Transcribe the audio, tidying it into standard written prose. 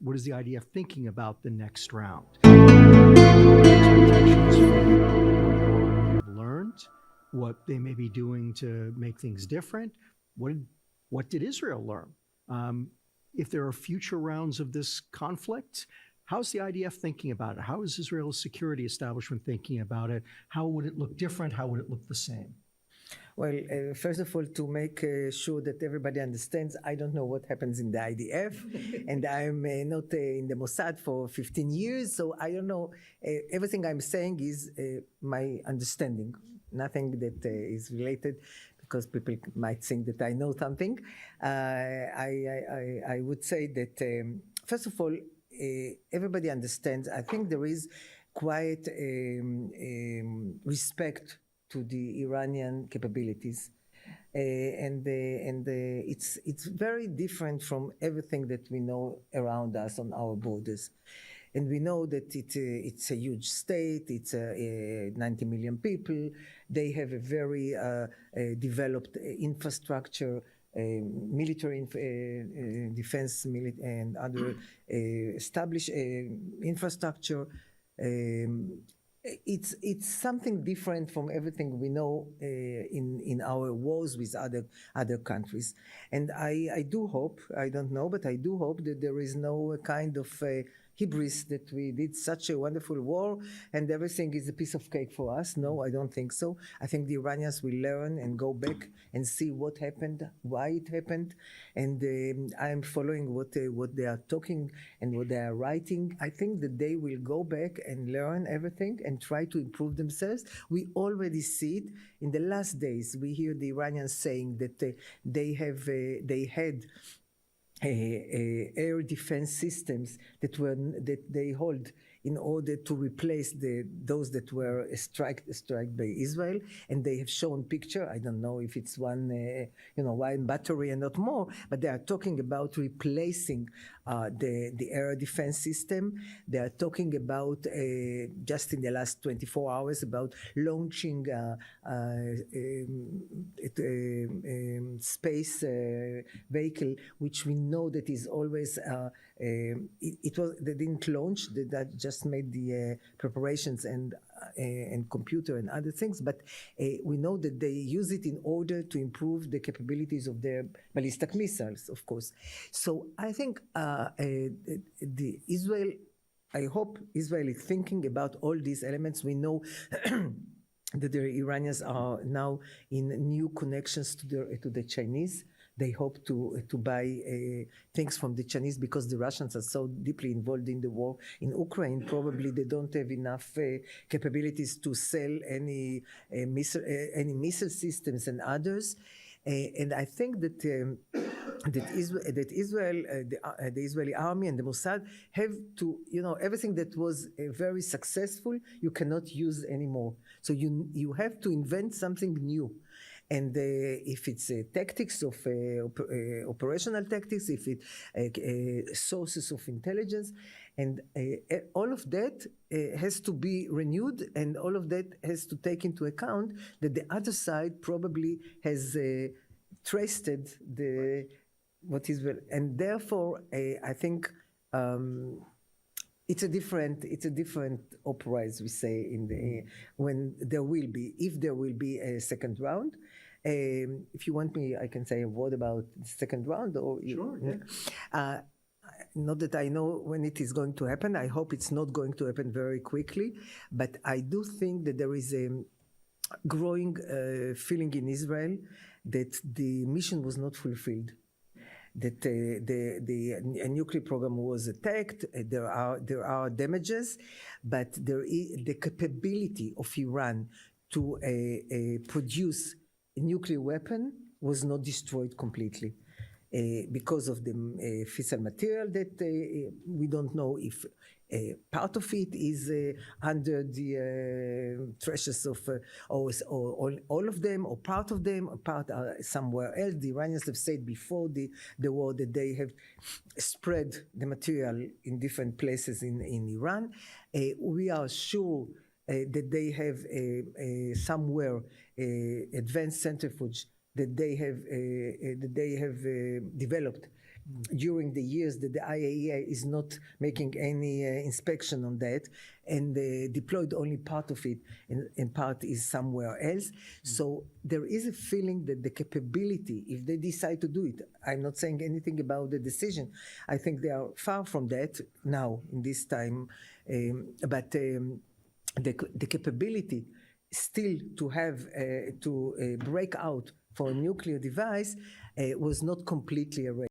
what is the IDF thinking about the next round? Expectations for what they've learned, what they may be doing to make things different. What did Israel learn? If there are future rounds of this conflict, how's the IDF thinking about it? How is Israel's security establishment thinking about it? How would it look different? How would it look the same? Well, first of all, to make sure that everybody understands, I don't know what happens in the IDF, and I'm not in the Mossad for 15 years, so I don't know. Everything I'm saying is my understanding, nothing that is related, because people might think that I know something. I would say that, first of all, everybody understands. I think there is quite respect to the Iranian capabilities, and it's very different from everything that we know around us on our borders. And we know that it's a huge state. It's 90 million people. They have a very developed infrastructure, military defense, and other established infrastructure. It's something different from everything we know in our wars with other countries. And I do hope, I don't know, but I do hope that there is no kind of hubris that we did such a wonderful war and everything is a piece of cake for us. No, I don't think so. I think the Iranians will learn and go back and see what happened, why it happened, and I'm following what they are talking and what they are writing. I think that they will go back and learn everything and try to improve themselves. We already see it in the last days. We hear the Iranians saying that they had air defense systems that they hold in order to replace those that were struck by Israel, and they have shown picture. I don't know if it's one battery and not more, but they are talking about replacing the air defense system. They are talking about just in the last 24 hours about launching space vehicle, which we know that is always they didn't launch. That just made the preparations and computer and other things, but we know that they use it in order to improve the capabilities of their ballistic missiles, of course. So I think I hope Israel is thinking about all these elements. We know that the Iranians are now in new connections to the Chinese. They hope to buy things from the Chinese because the Russians are so deeply involved in the war in Ukraine. Probably they don't have enough capabilities to sell any missile systems and others. And I think that Israel, the Israeli army and the Mossad have to, everything that was very successful, you cannot use anymore. So you have to invent something new. And if it's tactics of operational tactics, if it sources of intelligence, and all of that has to be renewed, and all of that has to take into account that the other side probably has trusted what is, and therefore I think it's a different opera, as we say, when there will be, if there will be a second round. If you want me, I can say a word about the second round. Or sure. Yeah. Not that I know when it is going to happen. I hope it's not going to happen very quickly. But I do think that there is a growing feeling in Israel that the mission was not fulfilled. That the nuclear program was attacked. There are damages, but the capability of Iran to produce a nuclear weapon was not destroyed completely because of the fissile material that we don't know if part of it is under the threshes of all of them, or part of them, or part are somewhere else. The Iranians have said before the war that they have spread the material in different places in Iran. We are sure that they have somewhere advanced centrifuge that they have developed during the years that the IAEA is not making any inspection on that, and deployed only part of it, and part is somewhere else. So there is a feeling that the capability, if they decide to do it, I'm not saying anything about the decision. I think they are far from that now in this time, but the capability still to have to break out for a nuclear device was not completely erased.